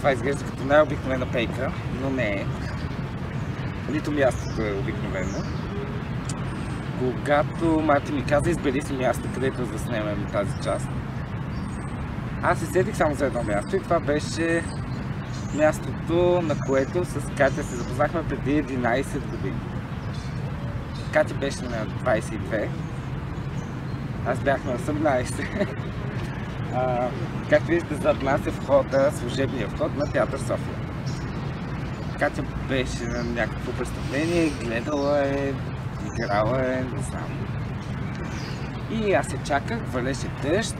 това изглежда като най-обикновена пейка, но не е. Нито мястото е обикновено. Когато Марти ми каза, избери си място, където да заснемем тази част, аз се сетих само за едно място и това беше мястото, на което с Катя се запознахме преди 11 години. Катя беше на 22, аз бях на 18. Както виждате, зад нас е входа, служебния вход на Театър София. Катя беше на някакво представление, гледала е, играла е, не знам. И аз се чаках, валеше дъжд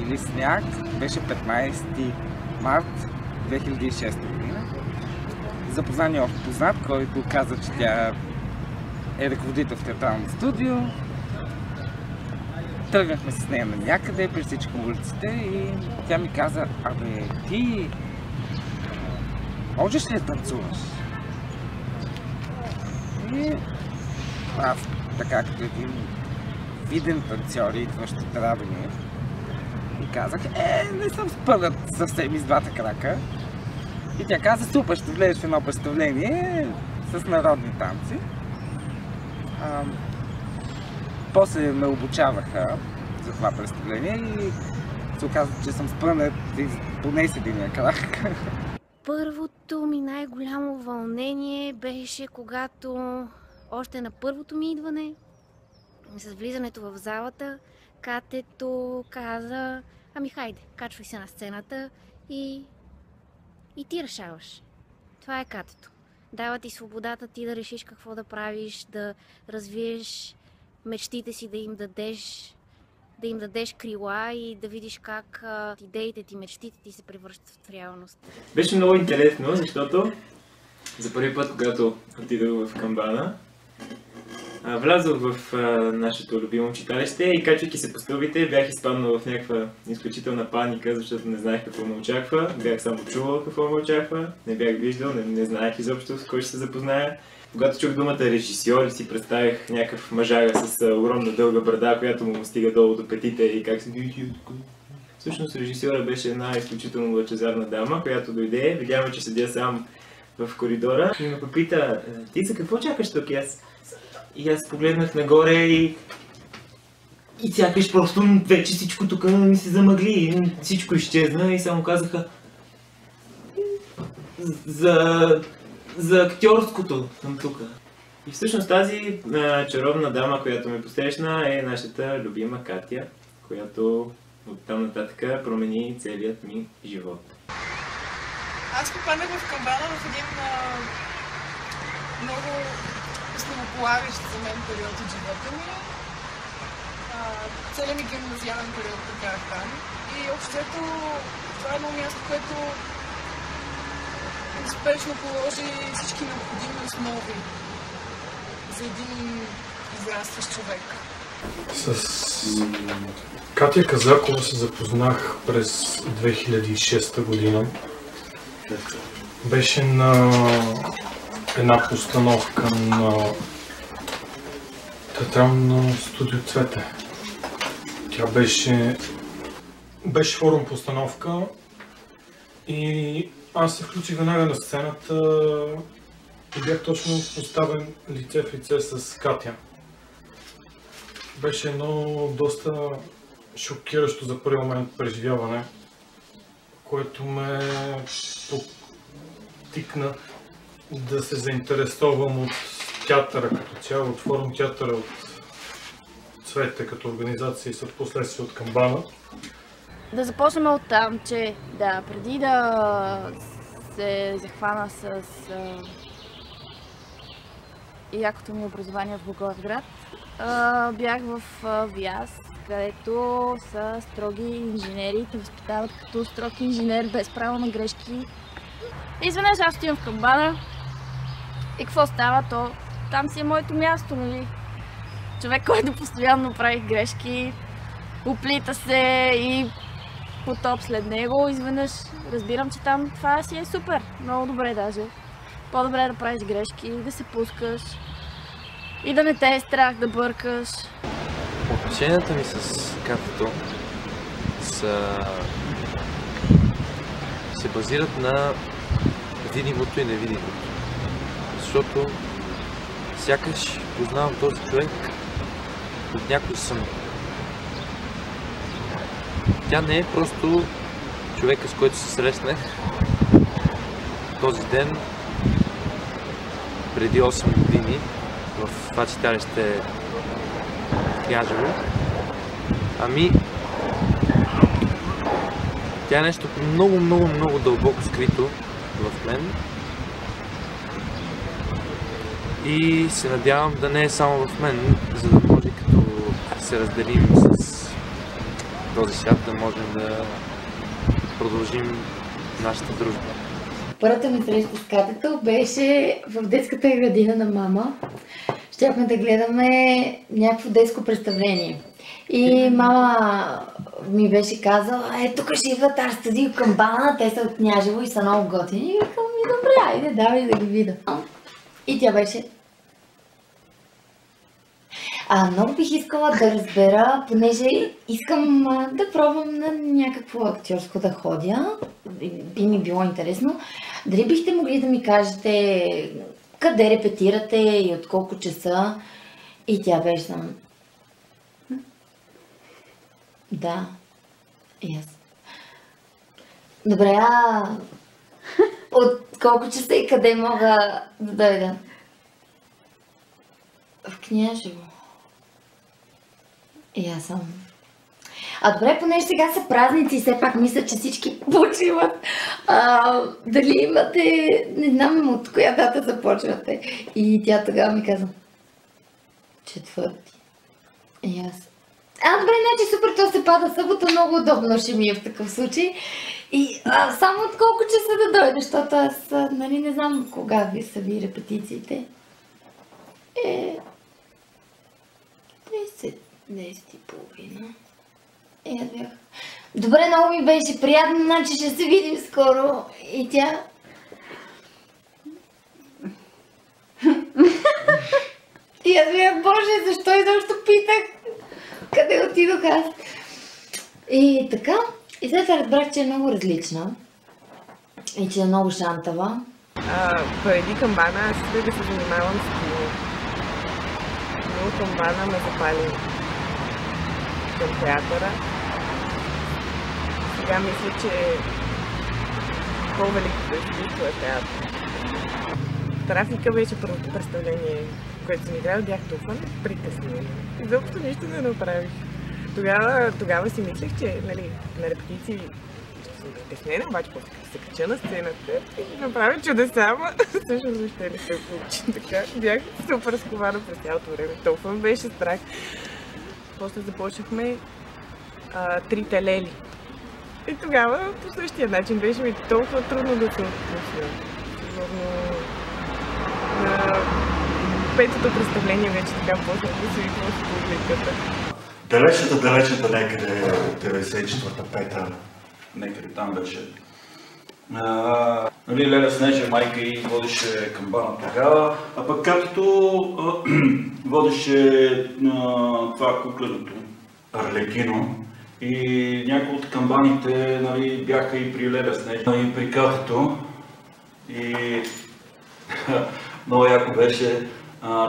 или сняг, беше 15 март 2006 година. Запозна ни общ познат, който каза, че тя е ръководител в театрално студио. Тръгнахме с нея на някъде, пресичахме улиците и тя ми каза, абе ти можеш ли да танцуваш? И аз така като един виден танцор, идващ от Радомир, и казах, не съм спънат съвсем из двата крака. И тя каза, супер, ще влезеш в едно представление с народни танци. После ме обучаваха за това представление и се оказа, че съм спънат поне с единия крак. Първото ми най-голямо вълнение беше когато още на първото ми идване, с влизането в залата, Катето каза, ами хайде, качвай се на сцената и ти решаваш. Това е Катето. Дава ти свободата ти да решиш какво да правиш, да развиеш мечтите си, да им дадеш крила и да видиш как идеите ти, мечтите ти се превръщат в реалност. Беше много интересно, защото за първи път, когато отидох в Камбана, влязох в нашето любимо читалище и качвайки се по стълбите, бях изпаднал в някаква изключителна паника, защото не знаех какво ме очаква, бях само чувал какво ме очаква, не бях виждал, не знаех изобщо с кой ще се запозная. Когато чух думата режисьор, си представих някакъв мъжага с огромна дълга брада, която му стига долу до петите и как се движи. Всъщност режисьора беше една изключително лъчезарна дама, която дойде, видяхме, че седя сам в коридора и ме попита, ти за какво чакаш тук? И аз погледнах нагоре и сякаш просто вече всичко тук ми се замъгли, всичко изчезна и само казаха за актьорското съм тук. И всъщност тази чаровна дама, която ме посрещна, е нашата любима Катя, която оттам нататък промени целият ми живот. Аз попаднах в Камбана в един много основополагащ за мен период от живота ми. Целият ми гимназиален период прекарах там. И общото това е едно място, което успешно положи всички необходими основи за един израстващ човек. С Катя Казакова се запознах през 2006 година. Беше на една постановка на театрално студио Цвете. Тя беше форум постановка и аз се включих веднага на сцената и бях точно поставен лице в лице с Катя. Беше едно доста шокиращо за първи момент преживяване, което ме потикна да се заинтересувам от театъра като цяло, от форум театъра, от Цвете като организация и последствие от Камбана. Да започнем от там, че да, преди да се захвана с якото ми образование в Благоевград, бях в ВИАС, където са строги инженери, те възпитават като строг инженер, без право на грешки. Изведнъж аз отивам в Камбана и какво става, то там си е моето място, нали? Човек, който постоянно прави грешки, оплита се и потоп след него, изведнъж разбирам, че там това си е супер, много добре даже. По-добре е да правиш грешки, да се пускаш и да не те е страх да бъркаш. Отношенията ми с Катето са се базират на видимото и невидимото. Защото сякаш познавам този човек от някой сън. Тя не е просто човека, с който се срещне този ден преди 8 години в това читалище в Княжево. Ами, тя е нещо много дълбоко скрито в мен. И се надявам да не е само в мен, за да може като се разделим с този свят, да можем да продължим нашата дружба. Първата ми среща с Катето беше в детската градина на мама. Щяхме да гледаме някакво детско представление. И мама ми беше казала, тук ще идват Арстудио Камбана, те са от Княжево и са много готини. И викам, добре, айде, давай да ги видя. И тя беше... много бих искала да разбера, понеже искам да пробвам на някакво актьорско да ходя. Би ми било интересно. Дали бихте могли да ми кажете къде репетирате и от колко часа? И тя беше там. Да. И аз. Добре, от колко часа и къде мога да дойда? В Княжево. И аз съм. Добре, понеже сега са празници и все пак мисля, че всички почиват. Дали имате, не знам от коя дата започвате. И тя тогава ми каза. 4. И аз. Добре, значи супер, то се пада събота, много удобно ще ми е в такъв случай. И само от колко часа да дойде, защото аз нали, не знам кога са ви репетициите. 10 и половина. И аз бях. Добре, много ми беше приятно, значи ще се видим скоро. И тя... И аз бях, боже, защо изобщо питах? Къде отидох аз? И така. И след това разбрах, че е много различна. И че е много шантава. Преди Камбана аз исках да се занимавам с кино. Но Камбана ме запали към театъра. Сега мисля, че по-великото изкуство е театър. Трафика беше първото представление, което съм играла, бях толкова притеснена. Изобщо нищо не направих. Тогава си мислех, че нали, на репетиции ще съм притеснена, обаче после се кача на сцената и направя чудеса, ама също въобще не се получи. Така бях супер скована през цялото време. Толкова ме беше страх. После започнахме трите лели. И тогава по същия начин беше ми толкова трудно да се отпусна. Сигурно на петото представление вече така почнах да се видвам с публиката. Далечната някъде 94-та, 5-та, някъде там беше. Леля Снежа майка и водеше Камбана тогава, а пък Катето водеше това кукленото Арлекино. И някои от камбаните нали, бяха и при Леля Снежа, и при Катето. И много яко беше.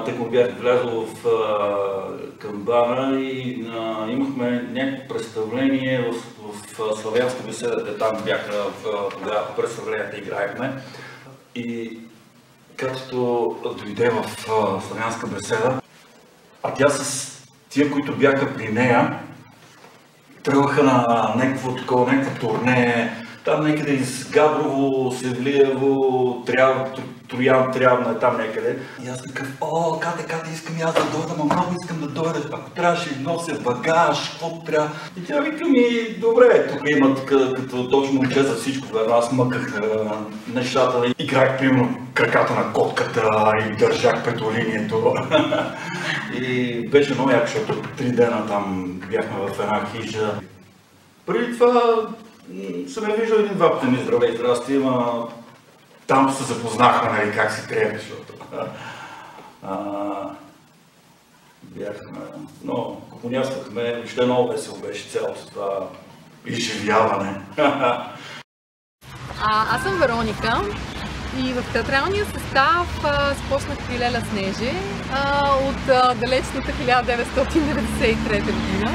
Тък му бях влязъл в Камбана и имахме някакво представление в Славянска беседа, там бяха тогава представленията играехме. И Катето дойде в Славянска беседа, а тя с тия, които бяха при нея, тръгваха на някакво турне, там някъде из Габрово, Севлиево, Троян, Трявна, там някъде. И аз такъв, Кате, искам и аз да дойда, много искам да дойда, ако трябваше и нося багаж, каквото трябва. И тя вика ми, добре, тук имат като точно момче за всичко, аз мъках нещата, играх примерно краката на котката и държах петолинието. И беше много яко, защото 3 дена там бяхме в една хижа. Преди това съм я виждал 1-2 пъти ми здраве и здрасти, ама там се запознахме, нали, как си трябва, защото бяхме, но компоняствахме, въобще много весело беше цялото това изживяване. Аз съм Вероника и в театралния състав започнах при Леля Снежи от далечната 1993 година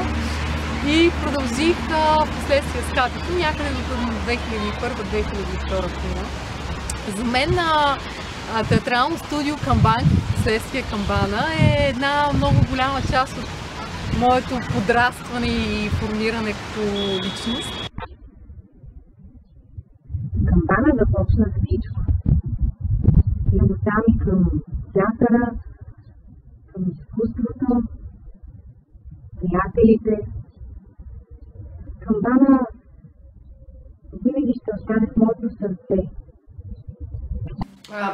и продължих в последствие с Катето някъде до 2001-2002 година. За мен театрално студио Камбан, следствие Камбана, е една много голяма част от моето подрастване и формиране като личност. Камбана започна всичко. Любовта ми към театъра, към изкуството, приятелите. Камбана винаги ще остане в моето сърце.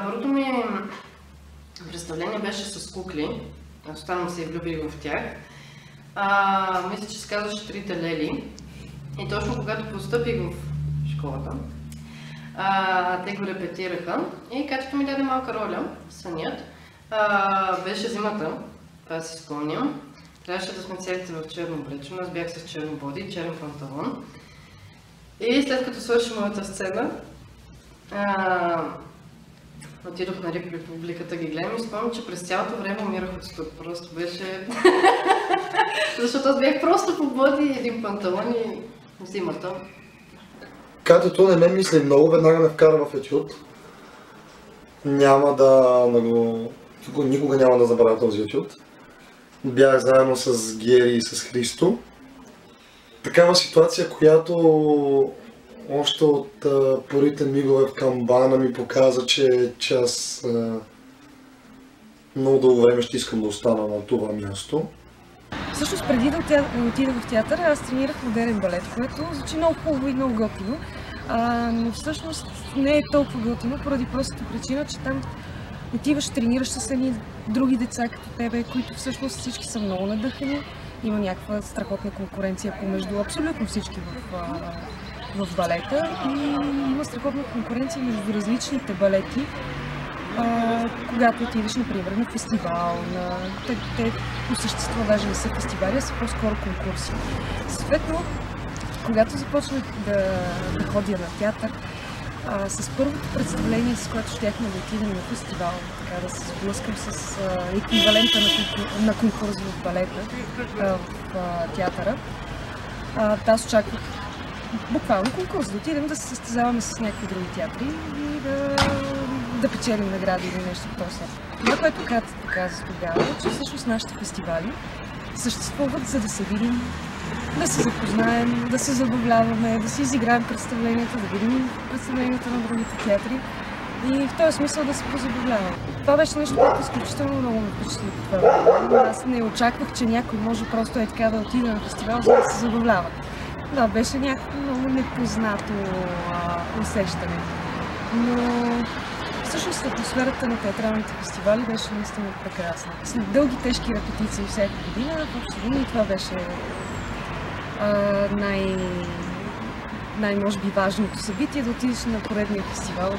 Първото ми представление беше с кукли. Аз останам се и влюбих в тях. Мисля, че се казваше Трите лели. И точно когато постъпих в школата, те го репетираха и Катето ми даде малка роля, сънят. Беше зимата, това си спомням. Трябваше да сме целите в черно облечено, аз бях с черно боди и черен панталон. И след като свърши моята сцена, отидох на Републиката ги гледам и спомням, че през цялото време умирах от студ. Просто беше... Защото аз бях просто по боди и един панталон и зимата. Катето не ме мисли много, веднага ме вкара в етюд. Никога няма да забравя този етюд. Бях заедно с Гери и с Христо. Такава ситуация, която още от първите мигове в Камбана ми показа, че аз много дълго време ще искам да остана на това място. Всъщност преди да отида в театър, аз тренирах модерен балет, което звучи много хубаво и много готино. Но всъщност не е толкова готино, поради простата причина, че там отиваш, тренираш с едни други деца като тебе, които всъщност всички са много надъхани. Има някаква страхотна конкуренция помежду абсолютно всички в балета и има страхотна конкуренция между различните балети. Когато отидеш, например, на фестивал, те по същество даже не са фестивали, а са по-скоро конкурси. Съответно, когато започнах да ходя на театър, с първото представление, с което щяхме да отидем на фестивал, така да се сблъскам с еквивалента на конкурс в балета, в театъра, аз очаквах буквално конкурс, да отидем да се състезаваме с някакви други театри и да печелим награди или нещо по този. Това, което Катя показа тогава, е, че всъщност нашите фестивали съществуват, за да се видим, да се запознаем, да се забавляваме, да си изиграем представленията, да видим представленията на другите театри и в този смисъл да се позабавлявам. Това беше нещо, което изключително много ме впечатли по това. Аз не очаквах, че някой може просто е така да отиде на фестивал, за да се забавлява. Да, беше някакво много непознато усещане. Но всъщност атмосферата на театралните фестивали беше наистина прекрасна. След дълги, тежки репетиции всяка година, в общи линии това беше може би важното събитие, да отидеш на поредния фестивал,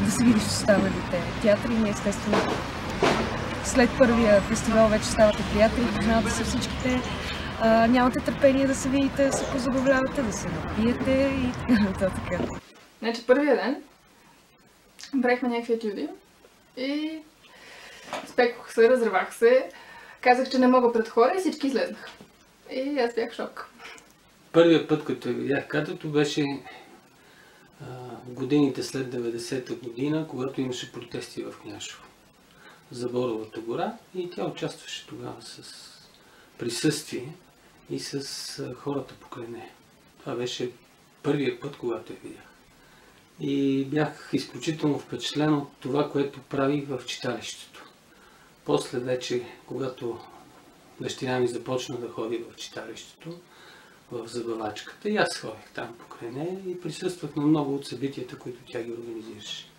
да се видиш с останалите театри. Ние естествено след първия фестивал вече ставате приятели, познавате се всичките. Нямате търпение да се видите, да се позабавлявате, да се напиете и така нататък. Значи първия ден брехме някакви етюди и спекох се, разревах се, казах, че не мога пред хора и всички излезнаха. И аз бях в шок. Първият път, като я видях Катето, беше годините след 90-та година, когато имаше протести в Княшево за Боровата гора и тя участваше тогава с присъствие и с хората покрай нея. Това беше първият път, когато я видях. И бях изключително впечатлен от това, което правих в читалището. После вече, когато дъщеря ми започна да ходи в читалището, в забавачката, и аз ходих там покрай нея и присъствах на много от събитията, които тя ги организираше.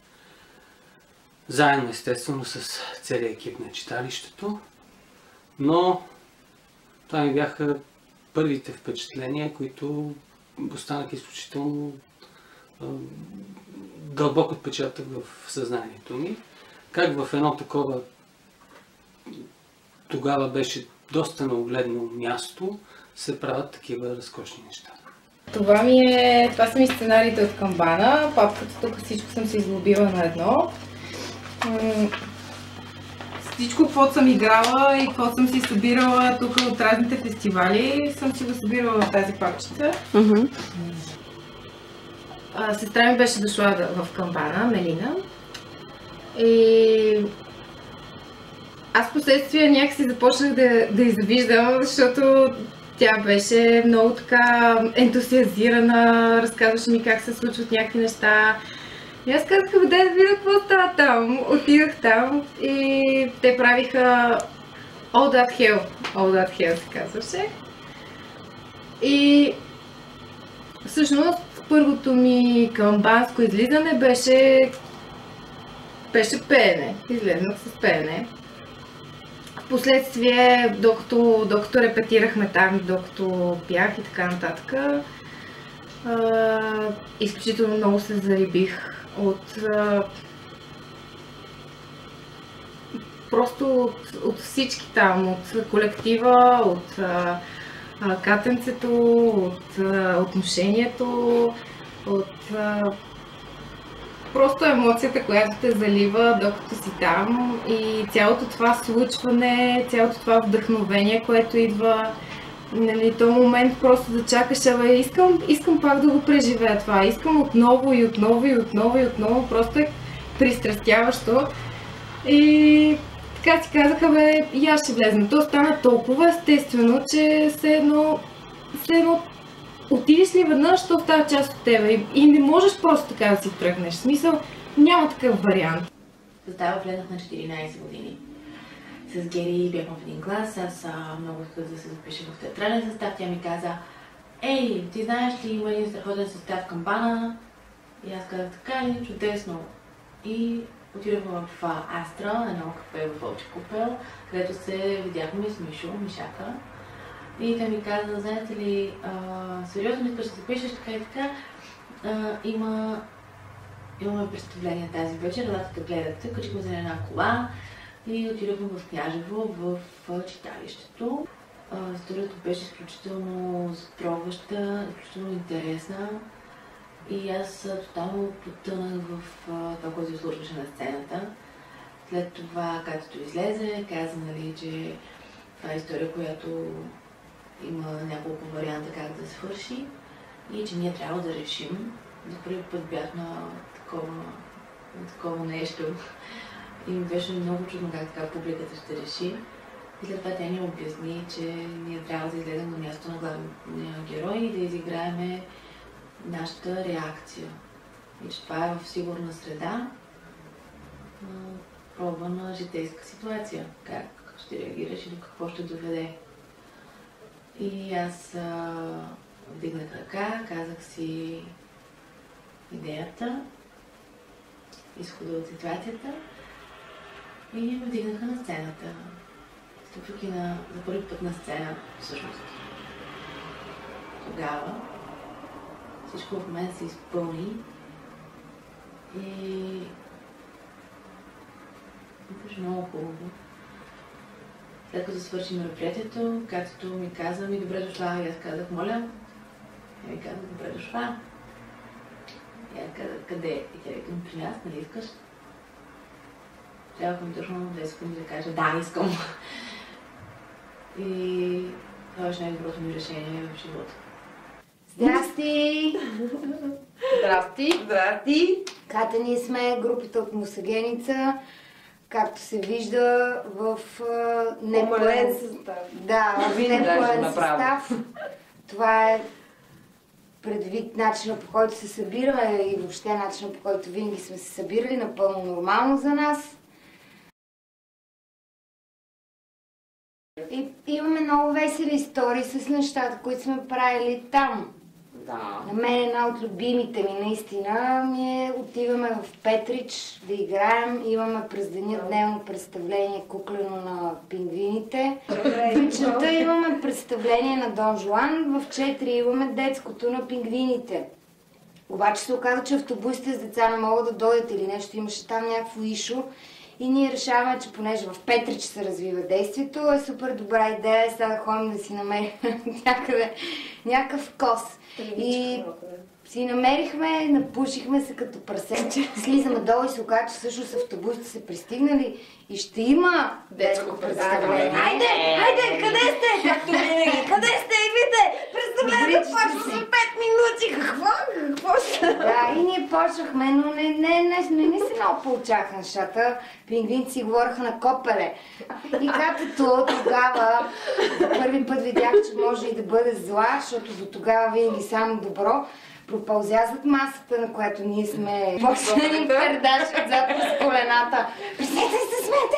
Заедно, естествено, с целия екип на читалището, но това ми бяха първите впечатления, които останаха изключително дълбок отпечатък в съзнанието ми. Как в едно такова, тогава беше доста наогледно място, се правят такива разкошни неща. Това са ми сценариите от камбана. Папката тук всичко съм се изглобила на едно. Всичко, каквото съм играла и каквото съм си събирала тук от разните фестивали, съм си го събирала в тази папчица. Сестра ми беше дошла в камбана, Мелина. И аз последствие някакси започнах да извиждам, защото тя беше много така ентусиазирана, разказваше ми как се случват някакви неща. И аз казах, да видя какво става там. Отидах там и те правиха All That Hell се казваше. И всъщност първото ми камбанско излизане беше пеене. Излезнах с пеене. Впоследствие, докато репетирахме там, докато пях и така нататък, изключително много се зарибих от всички там, от колектива, от катенцето, от отношението, от просто емоцията, която те залива докато си там и цялото това случване, цялото това вдъхновение, което идва, нали, този момент просто да чакаш, искам пак да го преживея това, искам отново и отново и отново и отново, просто е пристрастяващо. И така си казаха, и аз ще влезна. То стана толкова естествено, че все едно отидеш ли веднъж, то става част от тебе и не можеш просто така да си тръгнеш. В смисъл, няма такъв вариант. Състава влезнах на 14 години. С Гери бяхме в един клас, аз много исках да се запиша в театрален състав. Тя ми каза, ей, ти знаеш ли, има един страхотен състав в камбана? И аз казах, така ли, чудесно. И отидохме в Астра, на едно кафе в Вълчи купел, където се видяхме с Мишо, Мишака. И тя ми каза, знаете ли, сериозно искаш да се запишеш, така и така. Имаме представление тази вечер, елате да гледате, качихме за една кола и отидохме в Княжево, в читалището. Историята беше изключително строгваща, изключително интересна и аз тотално потънах в това, което се случваше на сцената. След това, както излезе, каза, нали, че това е история, която има няколко варианта как да свърши и че ние трябва да решим. За първи път бях на такова нещо и ми беше много чудно как така публиката ще реши. И след това тя ни обясни, че ние трябва да излезем на място на главния герой и да изиграем нашата реакция. И че това е в сигурна среда, проба на житейска ситуация. Как ще реагираш и до какво ще доведе. И аз вдигнах ръка, казах си идеята, изхода от ситуацията и ме вдигнаха на сцената. Стъпвайки за първи път на сцена, всъщност. Тогава всичко в мен се изпълни и беше много хубаво. След като свърши мероприятието, както ми каза, добре дошла, и аз казах, моля. И ми каза, добре дошла. И аз казах, къде? И тя викам, при нас, нали искаш? Трябваха ми точно 10 секунди да кажа, да, искам. И това беше най-доброто ми решение в живота. Здрасти! Здрасти! Здрасти! Катя, ние сме групата от Мусагеница. Както се вижда в непълен състав. Да, в непълен състав. Това е предвид начина, по който се събираме и въобще начина, по който винаги сме се събирали, напълно нормално за нас. И имаме много весели истории с нещата, които сме правили там. Да. На мен една от любимите ми наистина отиваме в Петрич да играем. Имаме през деня дневно представление куклено на пингвините. Вечерта имаме представление на Дон Жуан. В 4 имаме детското на пингвините. Обаче се оказа, че автобусите с деца не могат да дойдат или нещо. Имаше там някакво ишо. И ние решаваме, че понеже в Петрич се развива действието, е супер добра идея сега да ходим да си намерим някъде някакъв кос. И си намерихме, напушихме се като прасенче. Слизаме долу и се оказа, че всъщност автобусите са пристигнали и ще има детско представление. Хайде, къде сте? Както винаги. Къде сте? Идвайте! Представлението почва за 5 минути. Какво ще? Да, и ние почнахме, но не си много получаха нещата. Пингвинци си говореха на копеле. И катето тогава за първи път видях, че може и да бъде зла, защото до тогава винаги само добро. Пропълзя зад масата, на която ние сме почнали пердаши отзад с колената. Пресете се, смете!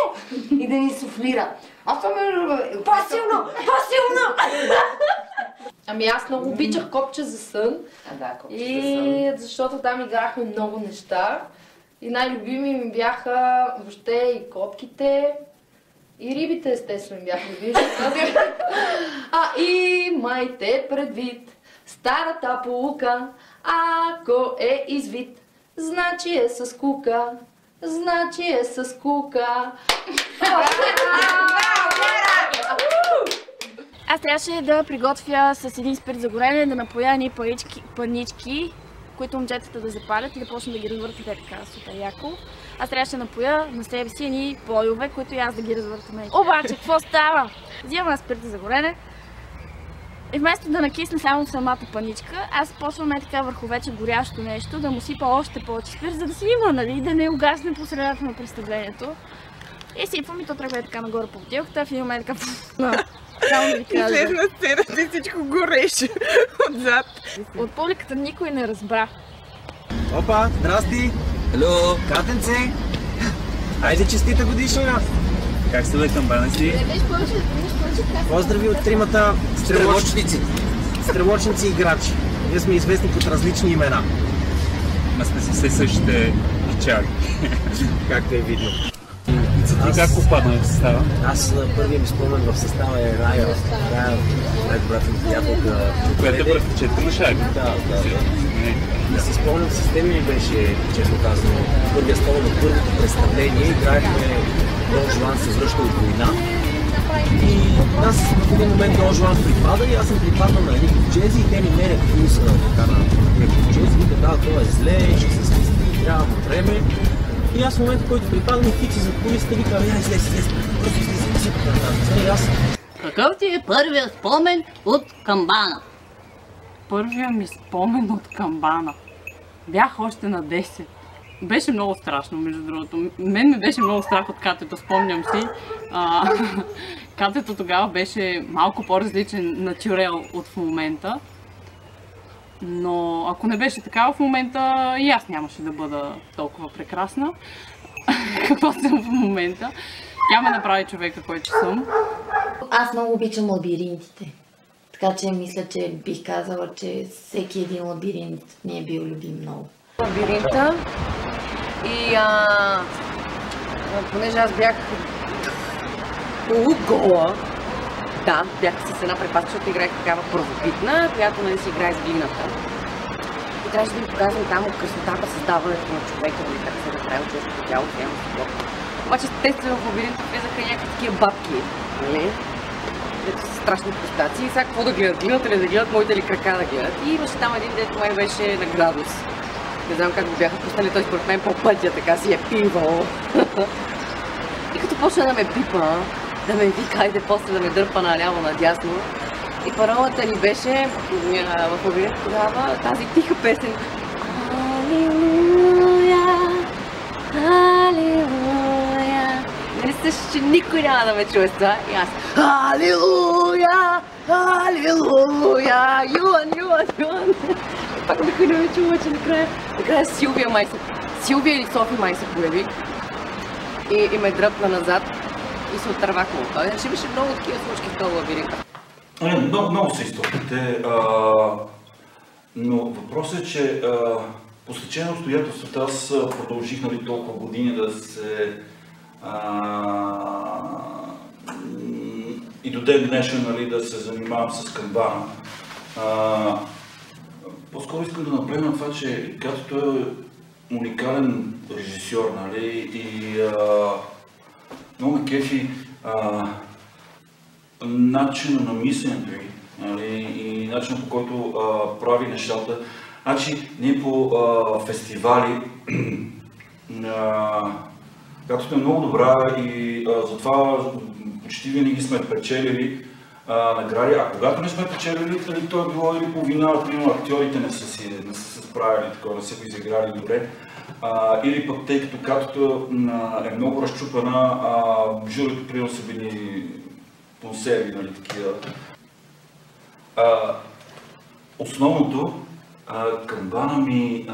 И да ни суфлира. По-силно! Ами аз много обичах Копче за сън. И защото там играхме много неща. И най-любими ми бяха въобще и котките, и рибите естествено бяха любими. И майте предвид старата полука, ако е извит, значи е с кука, значи е с кука. Аз трябваше да приготвя с един спирт за горене, да напоя едни панички, които момчетата да запалят и да почнат да ги развъртат така супер яко. Аз трябваше да напоя на себе си едни плойове, които и аз да ги развъртам. Обаче, какво става? Взимам спирта за горене и вместо да накисна само самата паничка, аз почвам така върху вече горящо нещо, да му сипа още повече спирт, за да си има, нали, да не угасне по средата на представлението. И сипвам и то тръгва така нагоре по бутилката, в един момент така... Само да ви кажа. Излезна сцената и всичко гореше отзад. От публиката никой не разбра. Опа, здрасти! Hello! Катенце! Айде честита годишнина! Как сте, камбана си? Поздрави от тримата стрелочници и играчи. Ние сме известни под различни имена. Ма сме си все същите чари. Както е видно. И как попадна в състава? Аз първият ми спомен в състава е Рая. Рая, най-добрата ми приятелка. Която е братовчетка на Шайби? Да. И си спомням, с теб ми беше, честно казано, първия стол на първото представление. Играехме Дон Жуан се връща от война. И аз в един момент Дон Жуан припада и аз съм припаднал на едни ковчези и те ми мерят пулса така на тези ковчези. Вика, да, това е зле, ще се спести, трябва време. И аз в момента, в който припадам и фикси зад кулисата, вика, излез, просто излез, и аз... Какъв ти е първият спомен от камбана? Първият ми спомен от камбана. Бях още на 10. Беше много страшно, между другото. Мен ми беше много страх от катето, спомням си. Катето тогава беше малко по-различен натюрел от в момента. Но ако не беше така в момента, и аз нямаше да бъда толкова прекрасна, какво съм в момента. Тя ме направи човека, който съм. Аз много обичам лабиринтите. Така че мисля, че бих казала, че всеки един лабиринт ми е бил любим много. Лабиринта и понеже аз бях полугола, да, бях с една препаска, защото играех такава първопитна, която нали си играе с глината. И трябваше да ви показвам там от красотата, създаването на човека, нали, как се направи човешкото тяло, приема с блок. Обаче естествено в лабиринта влизаха някакви такива бабки, нали? Ето са страшни престации. Сега какво да гледат? Глината ли да гледат, моите ли крака да гледат? И имаше там един, дето май беше на градус. Не знам как го бяха пуснали, той според мен по пътя така си е пивал. И като почна да ме пипа, да ме вика, айде после да ме дърпа наляво, надясно. И паролата ни беше в лабиринта тогава тази тиха песен. Алилуя, алилуя. Нали също, че никой няма да ме чуе с това. И аз алилуя, алилуя, Юан. Пак никой не ме чува, че накрая Силвия или Софи май се появи. И ме дръпна назад и се отървахме от това. Иначе беше много такива случки в този лабиринт. Много са историте, но въпросът е, че по стечение на обстоятелствата аз продължих нали, толкова години да се и до ден днешен нали, да се занимавам с камбана. По-скоро искам да наблегна това, че катето е уникален режисьор, нали, и много ме кефи начина на мисленето ѝ, нали, и начинът, по който прави нещата. Значи, ние по фестивали, както е много добра и затова почти винаги сме печелили награди, а когато не сме печелили, то е било или по вина, примерно актьорите не са се справили, не са го изиграли добре. Или пък тъй като катото е много разчупена, журито примерно са били консерви, нали, такива. Основното, камбана ми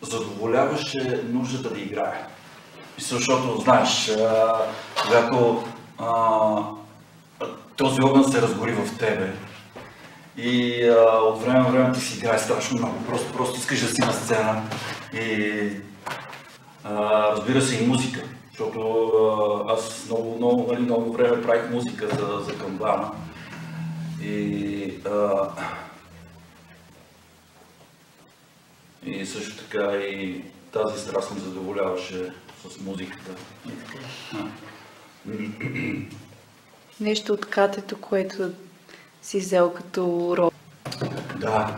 задоволяваше нуждата да играе. Защото, знаеш, когато този огън се разгори в тебе и от време на време ти си играе страшно много, просто искаш да си на сцена и разбира се и музика, защото аз много време правих музика за камбана и също така и тази страст ме задоволяваше с музиката. Нещо от катето, което си взел като роля. Да,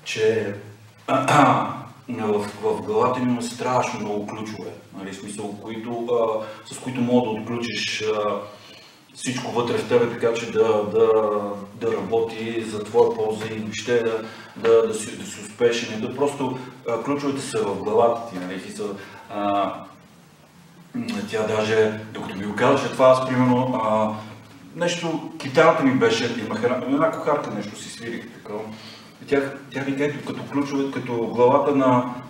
че в главата ми има страшно много ключове, нали, смисъл, с които мога да отключиш всичко вътре в тебе, така че да работи за твоя полза и въобще да си успешен. Да просто ключовете са в главата ти, нали, тя даже, докато ми го казваше това, аз примерно нещо, китарата ми беше, имах една кухарка, нещо си свирих такова. Тя ми казва, като ключовете, като главата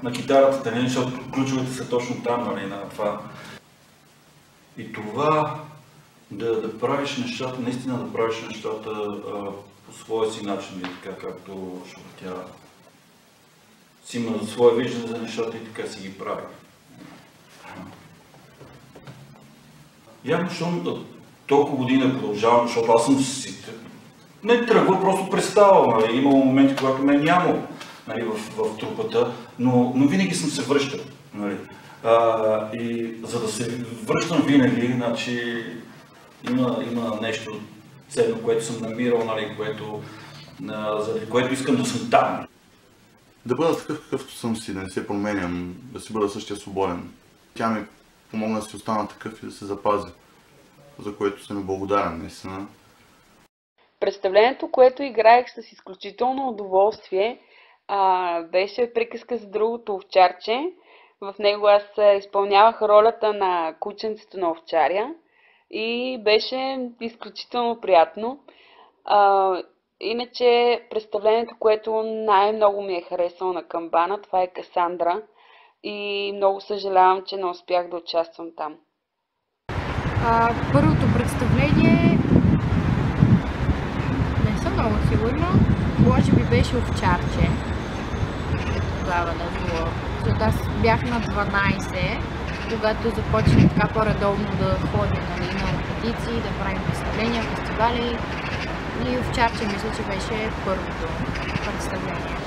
на китарата, нали, защото ключовете са точно там, нали, на това. И това да правиш нещата, наистина да правиш нещата по своя си начин, така както тя си има своя виждане за нещата и така си ги прави. Явно, защото толкова година продължавам, защото аз съм си не тръгва, просто представал. Нали. Имало моменти, когато ме е нямало, нали, в трупата, но винаги съм се връщал. Нали. И за да се връщам винаги, значи, има нещо ценно, което съм намирал, нали, заради което искам да съм там. Да бъда такъв, какъвто съм си, да не се променям, да си бъда същия свободен. Тя ми помогна да си остана такъв и да се запазя, за което съм благодарен, наистина. Представлението, което играех с изключително удоволствие, беше Приказка за другото овчарче. В него аз изпълнявах ролята на кученцето на овчаря и беше изключително приятно. Иначе представлението, което най-много ми е харесало на камбана, това е Касандра и много съжалявам, че не успях да участвам там. Първото представление не съм много сигурна, може би беше овчарче. Тогава не било. Защото аз бях на 12, когато започнах така по-редовно да ходя, нали, на репетиции, да правим представления, фестивали. И овчарче мисля, че беше първото представление.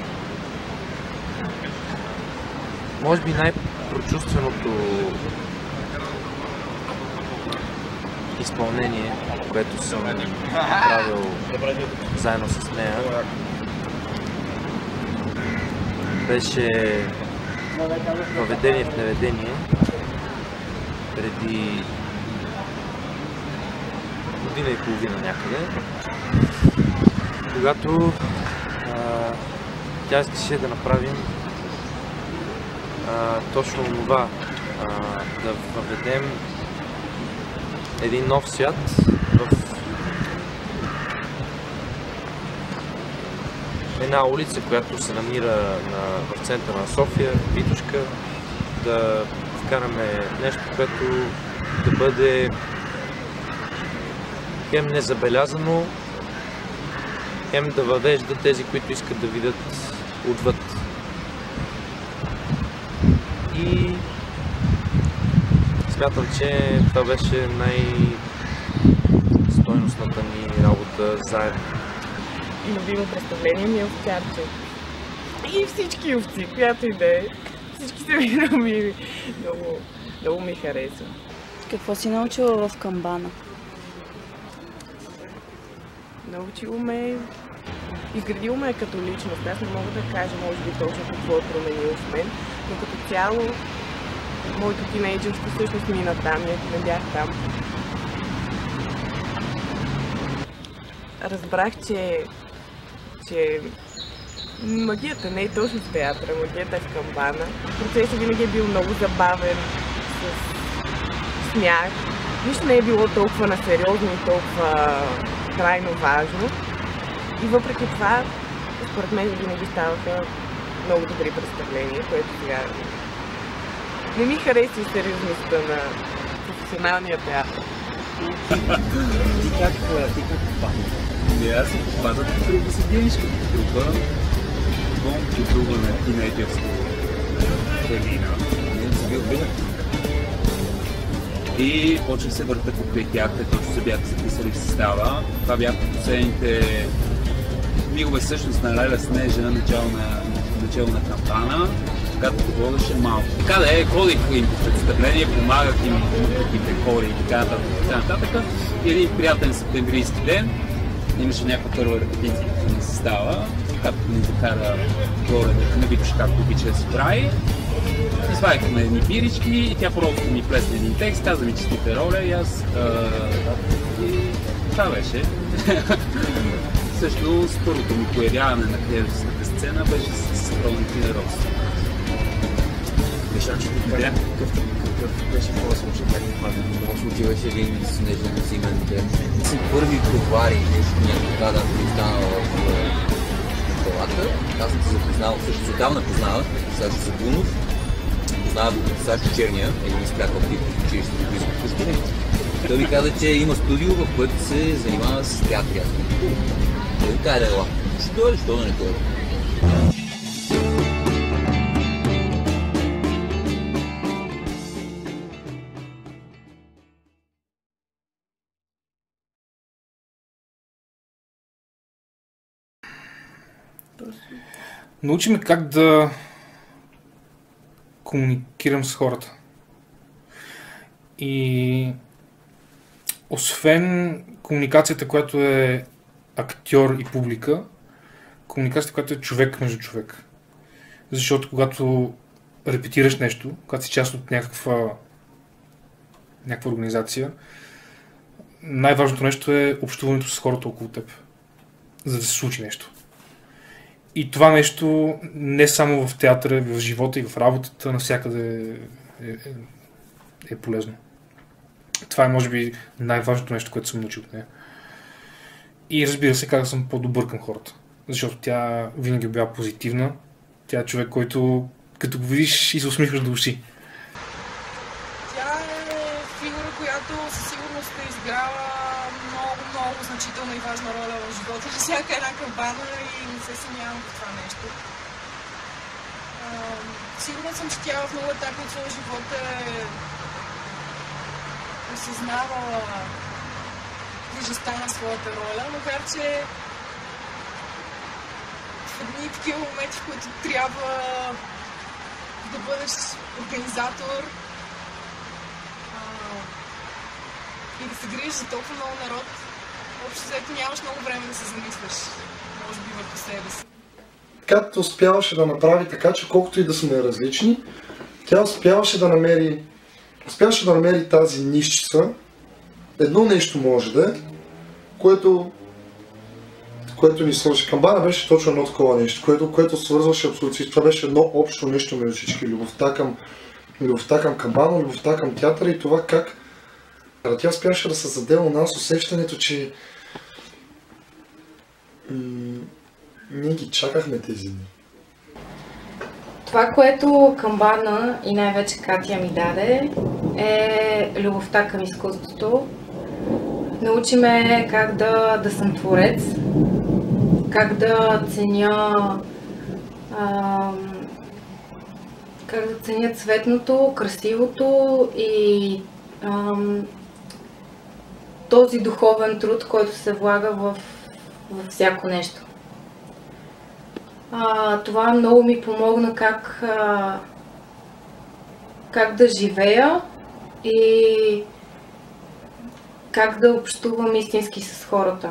Може би най-прочувственото изпълнение, което съм правил заедно с нея, беше Въведение в неведение преди година и половина някъде, когато тя искаше да направим точно това, да въведем един нов свят в една улица, която се намира в центъра на София, Витошка, да вкараме нещо, което да бъде хем незабелязано, хем да въвежда тези, които искат да видят отвъд. И смятам, че това беше най-стойностната ни работа заедно. И любимо представление ми е овчарче. И всички овци, която и да е. Всички са ми мили. Много ми харесва. Какво си научила в камбана? Научило ме, изградило ме като личност. Аз не мога да кажа, може би, точно какво е променило в мен, но като цяло моето тинейджърство всъщност мина там, не бях там. Разбрах, че магията не е точно в театъра, магията е в камбана. Процесът винаги е бил много забавен, с смях. Нищо не е било толкова насериозно и толкова крайно важно. И въпреки това, според мен винаги ставаха много добри представления, което сега не ми хареса и сериозността на професионалния театър. Ти как попадна? Не, аз съм попадна да се гениш като група. Момче друга на тинейджърско Елина. Не съм бил билет. И почва се върта по петяка, точно се бяха записали в състава. Това бяха последните мигове всъщност на Леля Снежа, начало на кампана, когато го водеше малко. Така да е, ходих им по представление, помагах им някаквите хори и така нататък. И един приятен септемврийски ден имаше някаква първа репетиция на състава, както ни закара горе да не викаш както обича да се прави. Извадихме едни бирички и тя просто ми плесна един текст, каза ми честите роля и аз... И това беше. Всъщност първото ми появяване на художествената сцена беше с Роните на Рос. Беше, че какъв беше по-случай, как не падна? Може отиваше един снежен зимен ден. Си първи февруари, нещо някога да би останала в колата. Аз съм се запознал, също се отдавна познавах, Сашо Сабунов. Познава го като Сашо Черния, един изпрятел тип в училището близо вкъщи. Той ми каза, че има студио, в което се занимава с театри. Той ми каза да ела. Ще дойде, защо да не дойде? Научи ме как да комуникирам с хората. И освен комуникацията, която е актьор и публика, комуникацията, която е човек между човек. Защото когато репетираш нещо, когато си част от някаква организация, най-важното нещо е общуването с хората около теб, за да се случи нещо. И това нещо не само в театъра, в живота и в работата, навсякъде е полезно. Това е, може би, най-важното нещо, което съм научил от нея. И разбира се, как съм по-добър към хората. Защото тя винаги била позитивна. Тя е човек, който като го видиш и се усмихваш до уши. Тя е фигура, която със сигурност е изиграла много значителна и важна роля в живота на всяка една камбана и не се съмнявам в това нещо. Сигурна съм, че тя в много етапи от своя живот е осъзнавала тежестта на своята роля, макар че в едни такива моменти, в които трябва да бъдеш организатор и да се грижиш за толкова много народ, общо взето нямаш много време да се замисляш, може би върху себе си. Както успяваше да направи така, че колкото и да сме различни, тя успяваше да намери тази нишчица. Едно нещо може да е, което ни сложи. Камбана беше точно едно такова нещо, което свързваше абсолютно всички. Това беше едно общо нещо между всички. Любовта към камбана, любовта към театъра и това как тя успяваше да създаде у нас усещането, че ние ги чакахме тези дни. Това, което камбана и най-вече Катя ми даде, е любовта към изкуството. Научи ме как да съм творец, как да ценя цветното, красивото и този духовен труд, който се влага във всяко нещо. Това много ми помогна как да живея и как да общувам истински с хората.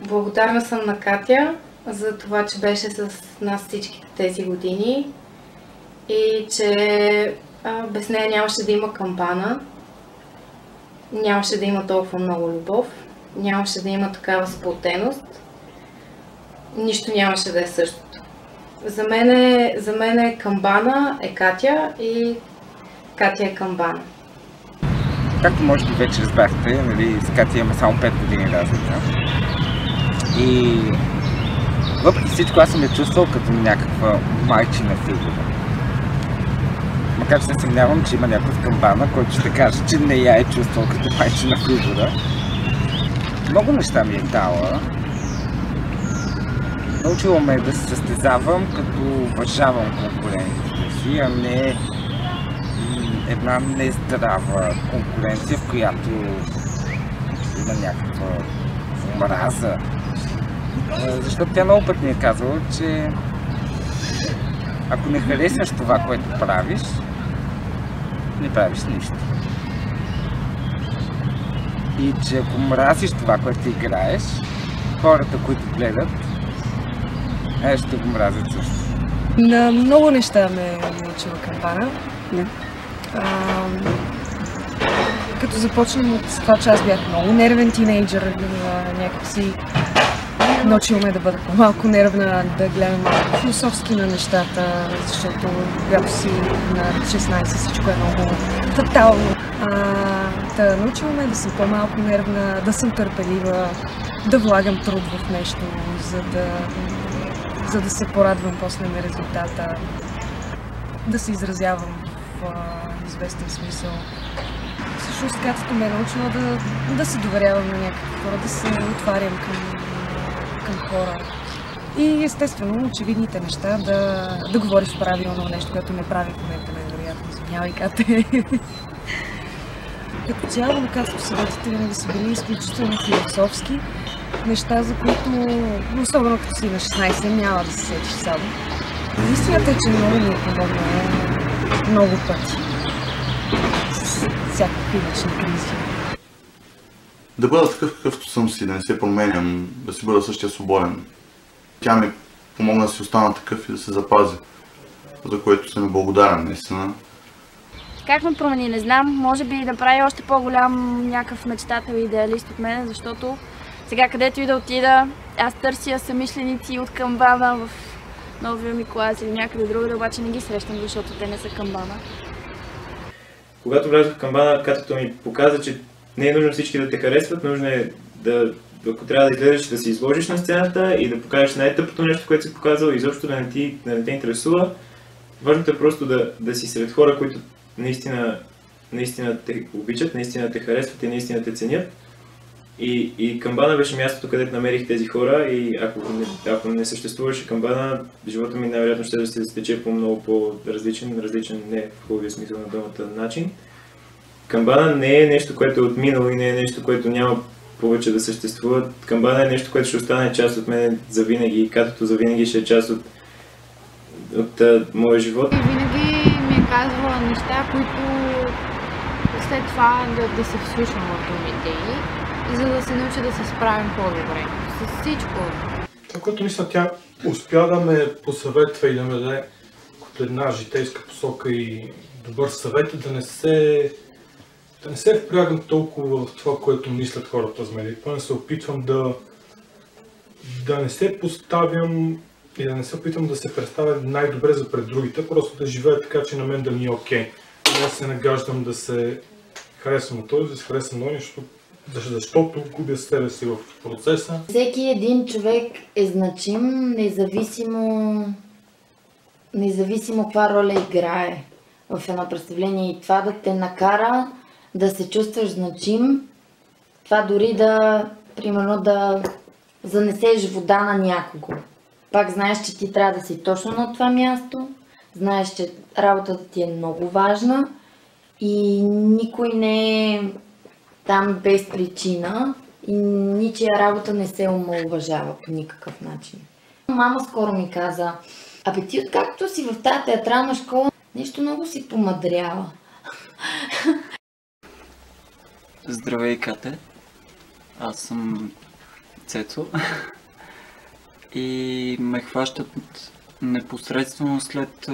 Благодарна съм на Катя за това, че беше с нас всичките тези години и че без нея нямаше да има камбана, нямаше да има толкова много любов, нямаше да има такава сплотеност, нищо нямаше да е същото. За мен камбана е Катя и Катя е камбана. Както може би вече разбрахте, нали, с Катя имаме само 5 години разлика. И въпреки всичко аз съм я чувствал като някаква майчина фигура. Макар че се съмнявам, че има някой в камбана, който ще каже, че не я е чувствал като майчина фигура. Много неща ми е дала. Научила ме да се състезавам, като уважавам конкурентите си, а не една нездрава конкуренция, в която има някаква омраза. Защото тя много път ми е казала, че ако не харесваш това, което правиш, не правиш нищо. И че ако мразиш това, което играеш, хората, които гледат, ще го мразят също. На много неща ме научила камбана. Като започнем от това, че аз бях много нервен тинейджър, някакси научила ме да бъда по-малко нервна, да гледам малко философски на нещата, защото когато си на 16 всичко е много фатално. Научила ме да съм по-малко нервна, да съм търпелива, да влагам труд в нещо, за да се порадвам после на резултата, да се изразявам в известен смисъл. Всъщност Катята ме е научила да се доверявам на някакви хора, да се отварям към хора. И естествено, очевидните неща, да говориш правилно нещо, което не прави в момента невероятно. Извинявай, Кате. Като цяло на Катето съветите винаги са били изключително философски. Неща, за които, особено като си на 16, няма да се сетиш само. Истината е, че много ми е помогнала много пъти. С всякакви лични кризи. Да бъда такъв, какъвто съм си, да не се променям, да си бъда същия свободен. Тя ми помогна да си остана такъв и да се запазя, за което съм благодарен, наистина. Как ме промени, не знам. Може би да прави още по-голям някакъв мечтател и идеалист от мен, защото сега където и да отида, аз търся съмишленици от камбана в новия ми клас или някъде другаде, обаче не ги срещам, защото те не са камбана. Когато влязох в камбана, Катето ми показа, че не е нужно всички да те харесват, нужно е ако трябва да излезеш, да се изложиш на сцената и да покажеш най-тъпото нещо, което си показал и изобщо да не те интересува. Важното е просто да си сред хора, които наистина те обичат, наистина те харесват и наистина те ценят. И камбана беше мястото, където намерих тези хора и ако не съществуваше камбана, живота ми най-вероятно ще да се стече по много по-различен, не в хубавия смисъл на думата начин. Камбана не е нещо, което е отминало и не е нещо, което няма повече да съществува. Камбана е нещо, което ще остане част от мен завинаги и Катето завинаги ще е част от моя живот. И винаги ми е казвала неща, които след това да се вслушам в думите ѝ, за да се науча да се справим по-добре с всичко. Това, което мисля, тя успя да ме посъветва и да ме даде като една житейска посока и добър съвет е да не се впрягам толкова в това, което мислят хората за мен. Да се опитвам да не се поставям и да не се опитвам да се представя най-добре за пред другите, просто да живея така, че на мен да ми е окей. Да се нагаждам да се харесвам на този, да се харесвам на нещо, защото губя себе си в процеса. Всеки един човек е значим, независимо каква роля играе в едно представление и това да те накара да се чувстваш значим, това дори примерно да занесеш вода на някого. Пак знаеш, че ти трябва да си точно на това място, знаеш, че работата ти е много важна и никой не е там без причина и ничия работа не се омалуважава по никакъв начин. Мама скоро ми каза: абе ти откакто си в тази театрална школа, нещо много си помадряла. Здравей, Кате! Аз съм Цецо и ме хващат непосредствено след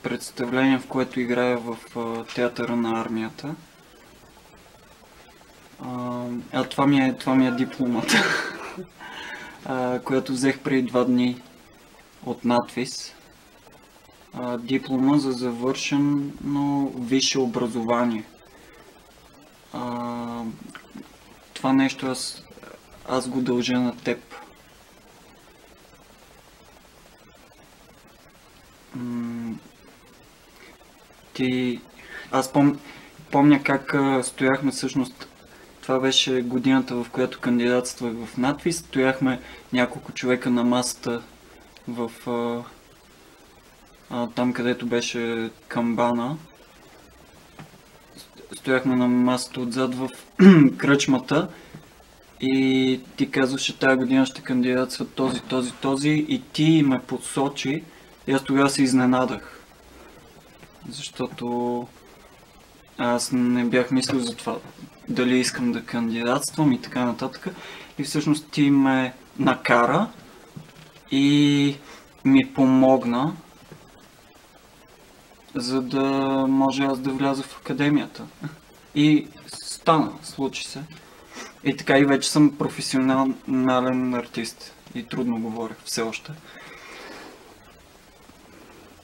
представление, в което играя в театъра на армията. Това ми е дипломата, която взех преди 2 дни от надвис. Диплома за завършено висше образование. Това нещо аз го дължа на теб. Аз помня как стояхме всъщност. Това беше годината, в която кандидатствах в надвис. Стояхме няколко човека на масата в там, където беше камбана. Стояхме на масата отзад в кръчмата и ти казваше: тази година ще кандидатства този и ти ме подсочи и аз тогава се изненадах. Защото аз не бях мислил за това, дали искам да кандидатствам и така нататък. И всъщност ти ме накара и ми помогна, за да може аз да вляза в академията. И стана, случи се. И така и вече съм професионален артист. И трудно говоря все още.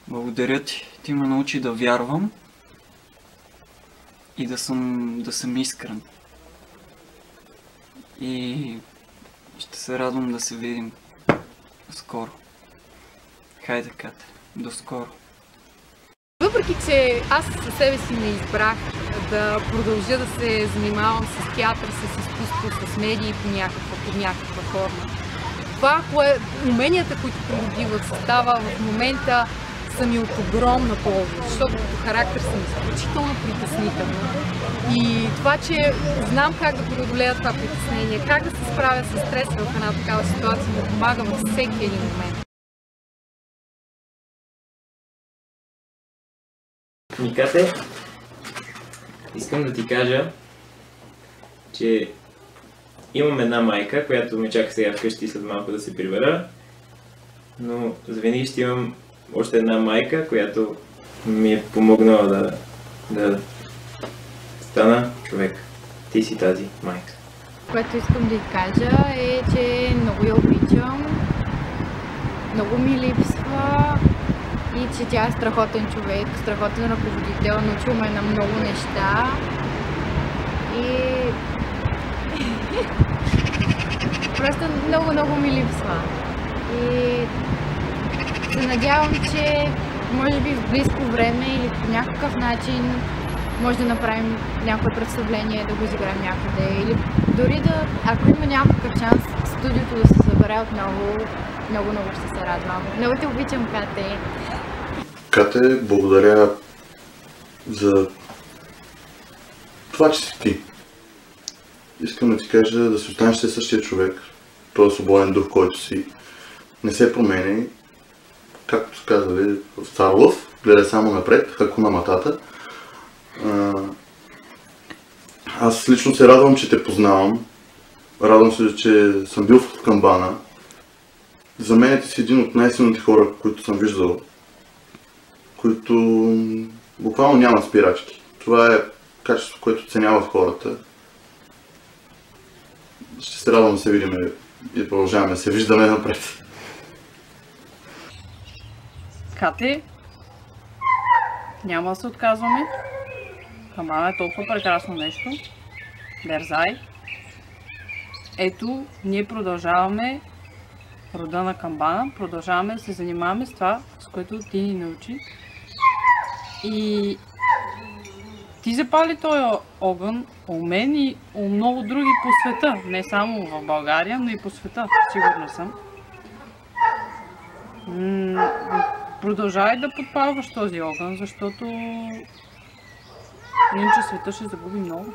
Благодаря ти. Ти ме научи да вярвам и да съм искрен. И ще се радвам да се видим скоро. Хайде, Кате, до скоро. Въпреки че аз със себе си не избрах да продължа да се занимавам с театър, с изкуство, с медии под някаква форма, уменията, които придобиват състава в момента, са ми от огромна полза, защото като характер съм изключително притеснителна. И това, че знам как да преодолея това притеснение, как да се справя с стрес в една такава ситуация, ми помага във всеки един момент. Никате, искам да ти кажа, че имам една майка, която ме чака сега вкъщи след малко да се прибера, но завинаги ще имам още една майка, която ми е помогнала да стана човек. Ти си тази майка. Което искам да й кажа е, че много я обичам, много ми липсва и че тя е страхотен човек, страхотен ръководител, научил ме на много неща и просто много ми липсва. И се надявам, че може би в близко време или по някакъв начин може да направим някое представление, да го изиграем някъде или дори да, ако има някакъв шанс, студиото да се събере отново, много ще се радвам. Много те обичам, Кате. Кате, благодаря за това, че си ти. Искам да ти кажа да си останеш същия човек, този свободен дух, който си. Не се промени, както са казали в Цар Лъв, гледай само напред, Хакуна Матата. Аз лично се радвам, че те познавам. Радвам се, че съм бил в камбана. За мен ти си един от най-силните хора, които съм виждал, които буквално нямат спирачки. Това е качество, което ценяват хората. Ще се радвам да се видим и продължаваме да се виждаме напред. Кати, няма да се отказваме. Камбана е толкова прекрасно нещо. Дерзай. Ето, ние продължаваме рода на камбана, продължаваме да се занимаваме с това, с което ти ни научи. И ти запали този огън у мен и у много други по света. Не само в България, но и по света, сигурна съм. Продължавай да подпалваш този огън, защото иначе света ще загуби много.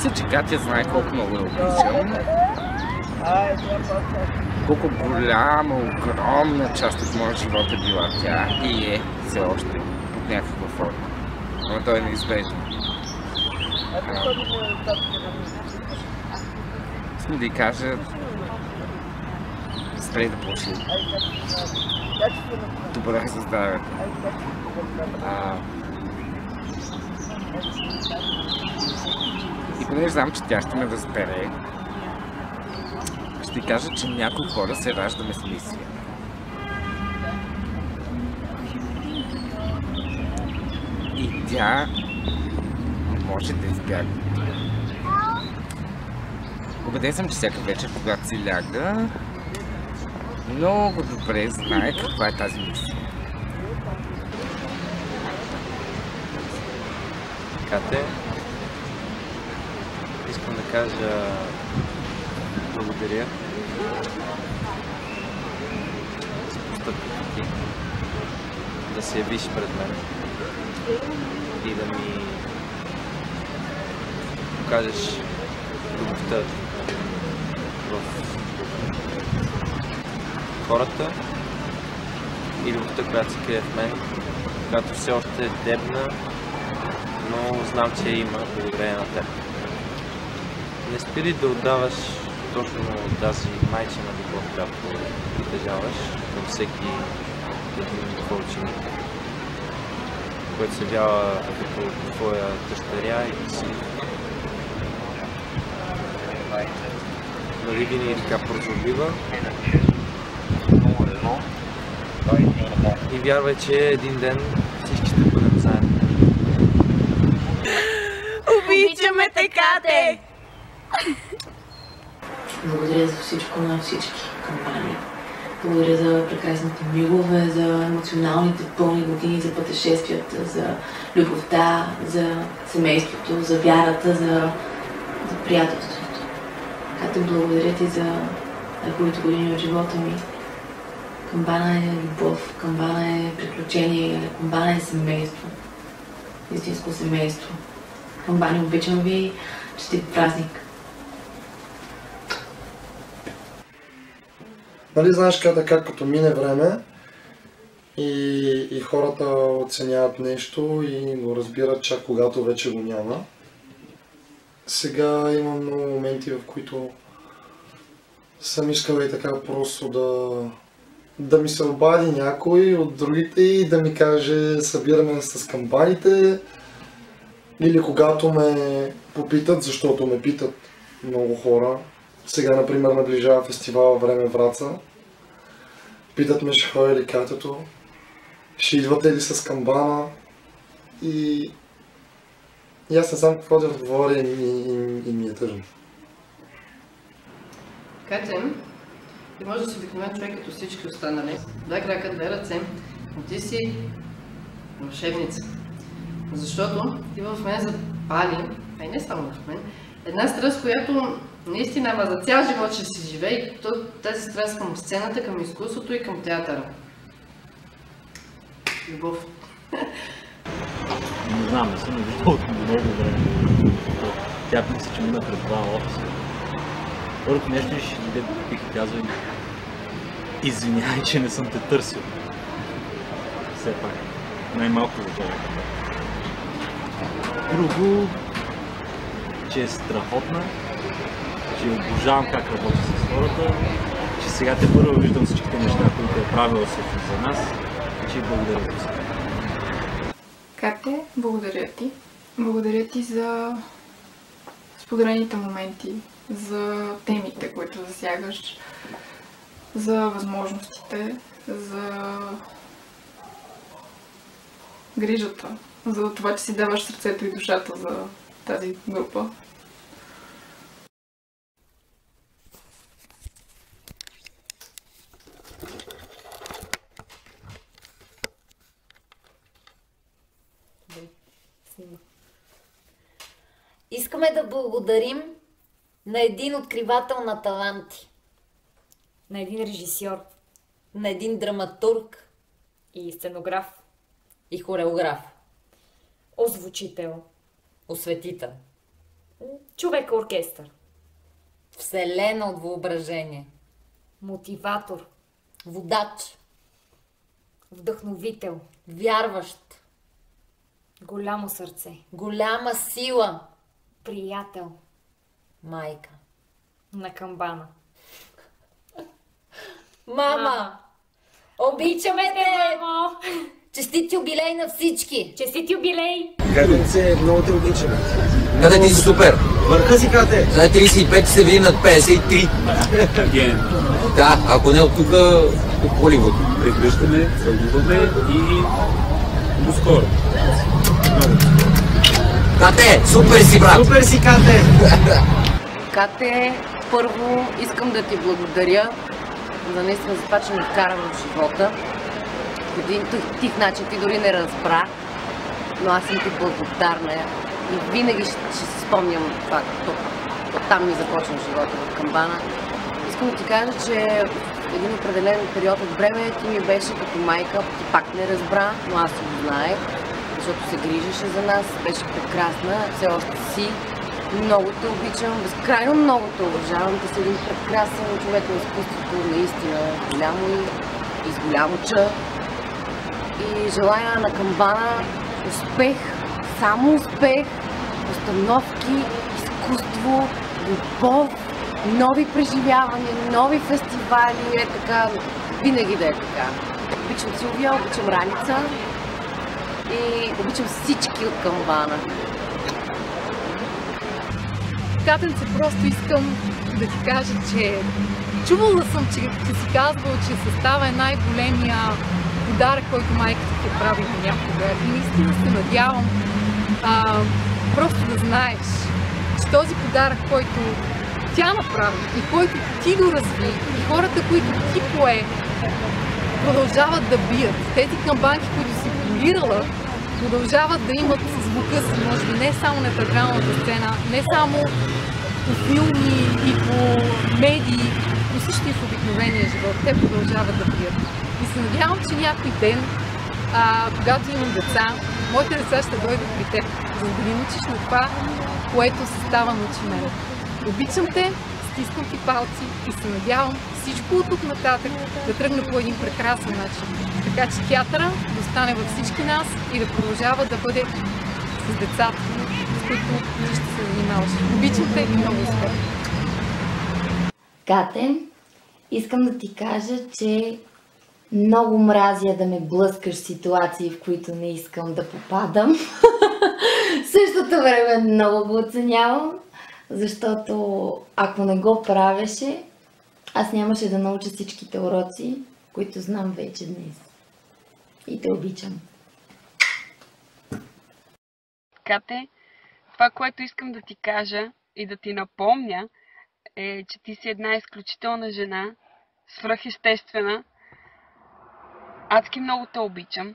Мисля, че Катя знае колко много я обичам. Колко голяма, огромна част от моя живот е била тя и е все още под някаква форма. Но той е неизбежно. Искам да й кажа, спрей да пуши. Добре за здравето. И понеже знам, че тя ще ме разбере, ще кажа, че някои хора се раждаме с мисия. И тя може да избяга. Убеден съм, че всяка вечер, когато си ляга, много добре знае каква е тази мисия. Кате, искам да кажа благодаря за постъпката ти, да се явиш пред мен и да ми покажеш любовта в хората и любовта, която се крие в мен, която все още е дебна, но знам, че има благодарение на теб. Не спири да отдаваш точно тази майчина любов, която притежаваш към всеки един твой ученик, който се явява като твоя дъщеря и си. Нали винаги така прозорлива и вярвай, че един ден всички ще бъдем заедно. Обичаме те, Кате! Благодаря за всичко на всички кампании. Благодаря за прекрасните мигове, за емоционалните пълни години, за пътешествията, за любовта, за семейството, за вярата, за приятелството. Кате, благодаря ти за хубавите години от живота ми. Камбана е любов, камбана е приключение, камбана е семейство. Истинско семейство. Камбани, обичам ви, честит празник! Нали знаеш как като мине време и хората оценяват нещо и го разбират чак когато вече го няма. Сега имам много моменти, в които съм искал и така просто да ми се обади някой от другите и да ми каже събираме с камбаните. Или когато ме попитат, защото ме питат много хора. Сега, например, наближава фестивала Време Враца. Питат ме, ще ходя ли Катето, ще идвате ли с камбана и аз не знам какво да отговоря и ми е тъжно. Катя, ти може да си обикновен човек като всички останали. Два крака, две ръце, но ти си вълшебница. Защото ти в мен запали, а и не само в мен, една страст, която наистина, ама за цял живот ще си живее и тази страст към сцената, към изкуството и към театъра. Любов. Не знам, не съм виждал от много време. Тя мисля, че мина пред това офиса. Първото нещо ще дойде, бих казал, извинявай, че не съм те търсил. Все пак, най-малко за това. Друго, че е страхотна, че обожавам как работи с хората, че сега те първо виждам всичките неща, които е правила за нас и че благодаря за това. Кате, благодаря ти. Благодаря ти за споделените моменти, за темите, които засягаш, за възможностите, за грижата, за това, че си даваш сърцето и душата за тази група. Искаме да благодарим на един откривател на таланти, на един режисьор, на един драматург и сценограф и хореограф, озвучител, осветител, Човек-оркестър. Вселена от въображение. Мотиватор. Водач. Вдъхновител. Вярващ. Голямо сърце. Голяма сила. Приятел. Майка. На камбана. Мама! Обичаме те! Мамо! Честит юбилей на всички! Честит юбилей! Катенце, много те обичаме. Кате, ти си супер! Върха си, Кате! За 35 се видим над 53. Да, ако не от тук, от Холивуд. Прегръщаме, целуваме и до скоро. Кате, супер си, брат! Супер си, Кате! Кате, първо искам да ти благодаря за наистина за това, че ме вкара в живота. По един тих начин ти дори не разбра, но аз съм ти благодарна и винаги ще си спомням това, оттам ми започна живота в камбана. Искам да ти кажа, че в един определен период от време ти ми беше като майка, ти пак не разбра, но аз си го знаех, защото се грижеше за нас, беше прекрасна, все още си. Много те обичам, безкрайно много те уважавам. Ти си един прекрасен човек на изкуството, наистина голямо и с голямо ча. И желая на камбана успех, само успех, постановки, изкуство, любов, нови преживявания, нови фестивали, е така, винаги да е така. Обичам Силвия, обичам Раница и обичам всички от камбана. Катенце, просто искам да ти кажа, че чувала съм, че си казвал, че състава е най-големия подарък, който майката ти е правила някога. И наистина се надявам просто да знаеш, че този подарък, който тя направи и който ти го разви, и хората, които ти пое, продължават да бият. Тези камбанки, които си полирала, продължават да имат звука си, може би не само на театралната сцена, не само по филми и по медии, но също и в обикновения живот. Те продължават да бият. И се надявам, че някой ден, когато имам деца, моите деца ще дойдат при теб, за да ги научиш на това, което се става научи мен. Обичам те, стискам ти палци и се надявам всичко от тук нататък да тръгне по един прекрасен начин. Така че театъра да остане във всички нас и да продължава да бъде с децата, с които ти ще се занимаваш. Обичам те и много успех! Кате, искам да ти кажа, че много мразя да ме блъскаш в ситуации, в които не искам да попадам. В същото време много го оценявам, защото ако не го правеше, аз нямаше да науча всичките уроци, които знам вече днес. И те обичам. Кате, това, което искам да ти кажа и да ти напомня, е, че ти си една изключителна жена, свръхестествена. Адски много те обичам.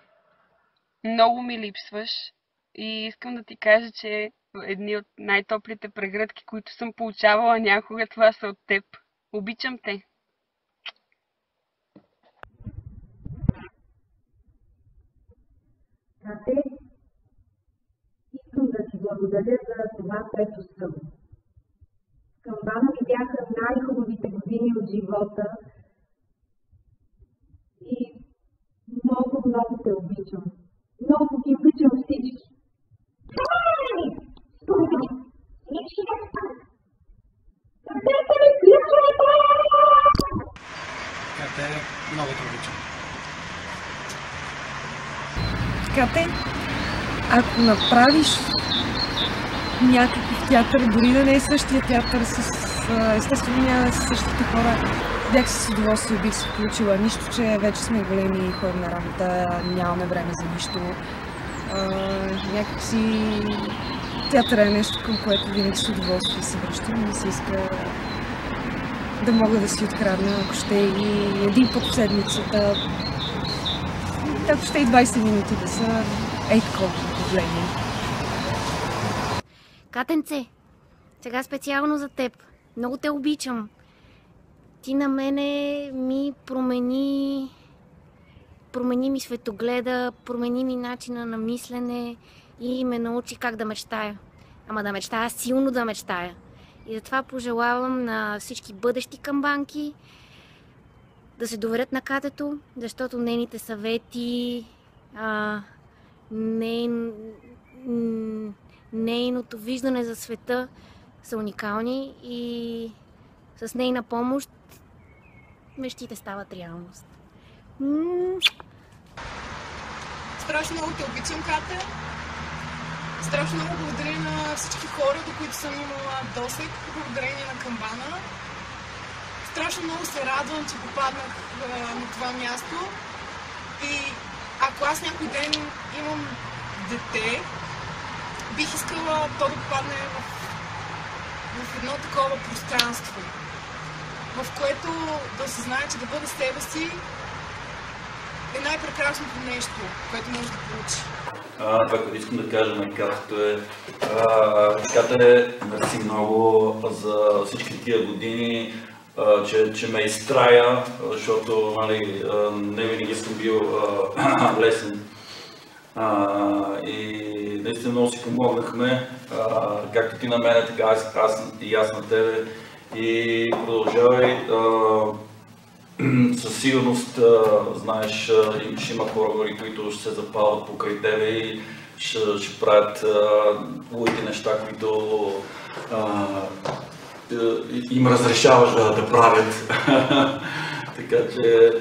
Много ми липсваш. И искам да ти кажа, че едни от най-топлите прегръдки, които съм получавала някога, това са от теб. Обичам те. Кате, искам да ти благодаря за това, което съм. Камбана ми бяха най-хубавите години от живота и много, много те обичам. Много ги обичам всички. Кате, много те обичам. Кате, ако направиш някакъв театър, дори да не е същия театър, естествено няма да са същите хора, бях с удоволствие, бих се включила. Нищо, че вече сме големи, ходим на работа, нямаме време за нищо. Някакси театър е нещо, към което винаги с удоволствие се връщам и се иска да мога да си открадна, ако ще и един път в седмицата, ако ще и 20 минути да са такова впечатление. Катенце, сега специално за теб. Много те обичам. Ти на мене ми промени ми светогледа, промени ми начина на мислене и ме научи как да мечтая. ама да мечтая, силно да мечтая. И затова пожелавам на всички бъдещи камбанки да се доверят на Катето, защото нейните съвети, нейното виждане за света са уникални и с нейна помощ мечтите стават реалност. Страшно много те обичам, Кате. Страшно много благодаря на всички хора, до които съм имала досег, благодарение на камбана. Страшно много се радвам, че попаднах на това място. И ако аз някой ден имам дете, бих искала то да попадне в едно такова пространство, в което да се знае, че да бъде себе си е най-прекрасното нещо, което може да получи. Това, което искам да кажа на Катето е, Кате, мерси много за всички тия години, че ме изтрая, защото нали, не винаги съм бил лесен. И наистина много си помогнахме, както ти на мене, така и аз на тебе. И продължавай. Със сигурност, знаеш, ще има хора, които ще се запалват покрай тебе и ще правят лудите неща, които им разрешаваш да правят. Така че,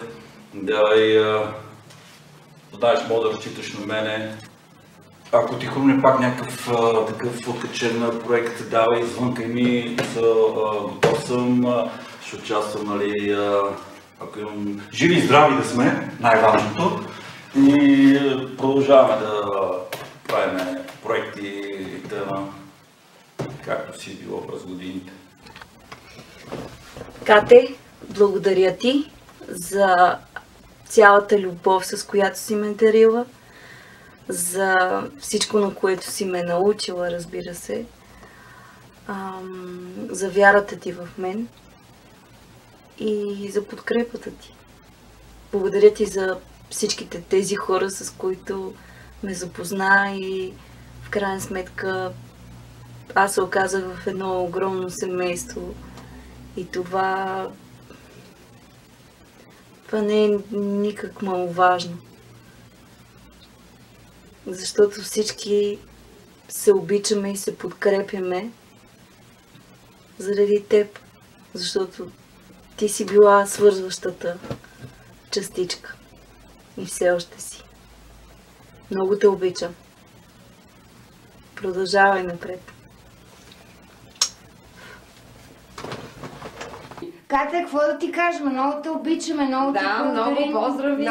давай, знаеш, мога да разчиташ на мене. Ако ти хрумне пак някакъв такъв откачен проект, давай, звънкай ми, готов съм, ще участвам, нали, ако имам живи и здрави да сме, най-важното. И продължаваме да правим проекти, както си било през годините. Кате, благодаря ти за цялата любов, с която си ме дарила, за всичко, на което си ме научила, разбира се, за вярата ти в мен и за подкрепата ти. Благодаря ти за всичките тези хора, с които ме запозна и в крайна сметка аз се оказах в едно огромно семейство и това не е никак маловажно. Защото всички се обичаме и се подкрепяме заради теб. Защото ти си била свързващата частичка. И все още си. Много те обичам. Продължавай напред. Кате, какво да ти кажем? Много те обичаме, много ти благодарим. Много поздрави.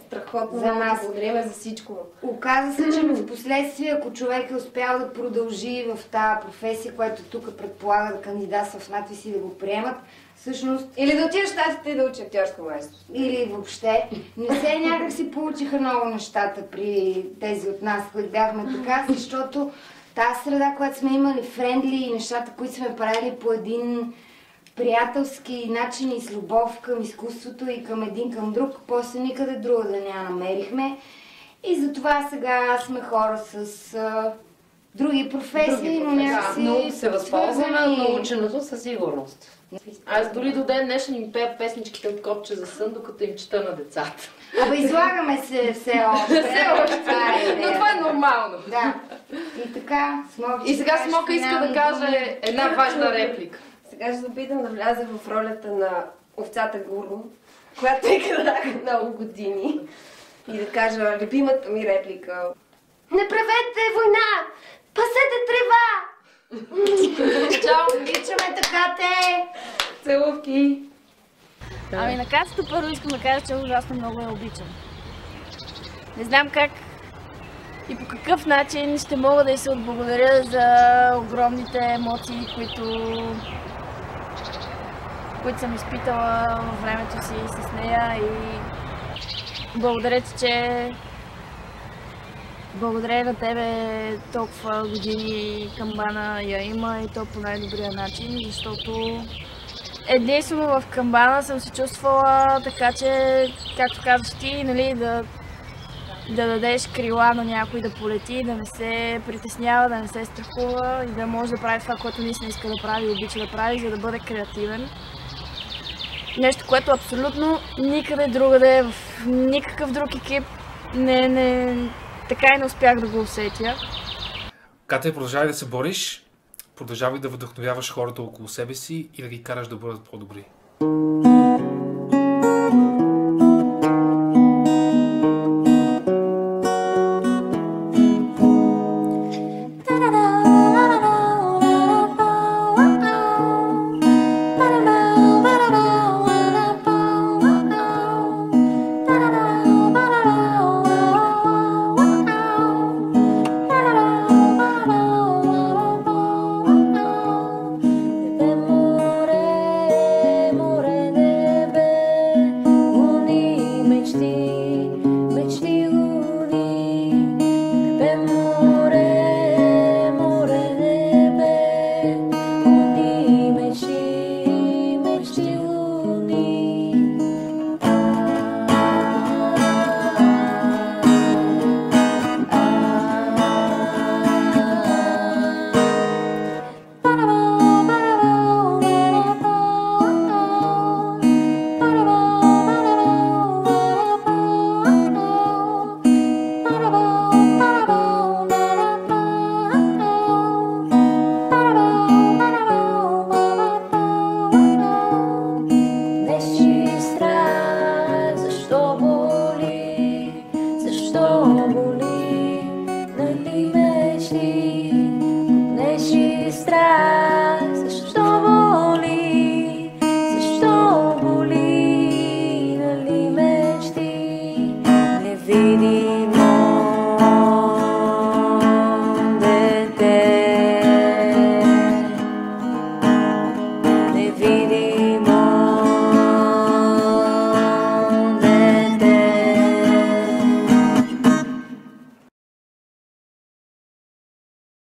Страхотно за нас. Благодарим за всичко. Оказа се, че в последствие, ако човек е успял да продължи в тази професия, която тук предполага да кандидатства в надпис и да го приемат, всъщност... Или да отидеш в Щатите и да учи актьорско майсторство. Или въобще. Не се някак си получиха много нещата при тези от нас, които бяхме така, защото тази среда, която сме имали, френдли и нещата, които сме правили по един приятелски начин и с любов към изкуството и към един към друг, после никъде друга да не я намерихме. И затова сега сме хора с други професии, но някакси... Но се възползваме от наученото със сигурност. Аз дори до ден днешен им пея песничките от Копче за сън, докато им чета на децата. Абе, излагаме се все още. Но това е нормално. Да. И така, И сега Смока иска да каже една важна реплика. Сега ще се опитам да вляза в ролята на овцата Гуру, която е гледах много години. И да кажа любимата ми реплика. Не правете война! Пасете трева! Чао! Обичаме така те! Целувки! Ами на Катето първо искам да кажа, че ужасно много я обичам. Не знам как и по какъв начин ще мога да й се отблагодаря за огромните емоции, които съм изпитала във времето си с нея и благодаря ти, че благодаря на тебе толкова години камбана я има и то по най-добрия начин, защото единствено в камбана съм се чувствала така, че, както казваш ти, нали, да дадеш крила на някой да полети, да не се притеснява, да не се страхува и да може да прави това, което наистина иска да прави и обича да прави, за да бъде креативен. Нещо, което абсолютно никъде другаде, в никакъв друг екип така и не успях да го усетя. Катя, продължавай да се бориш, продължавай да вдъхновяваш хората около себе си и да ги караш да бъдат по-добри.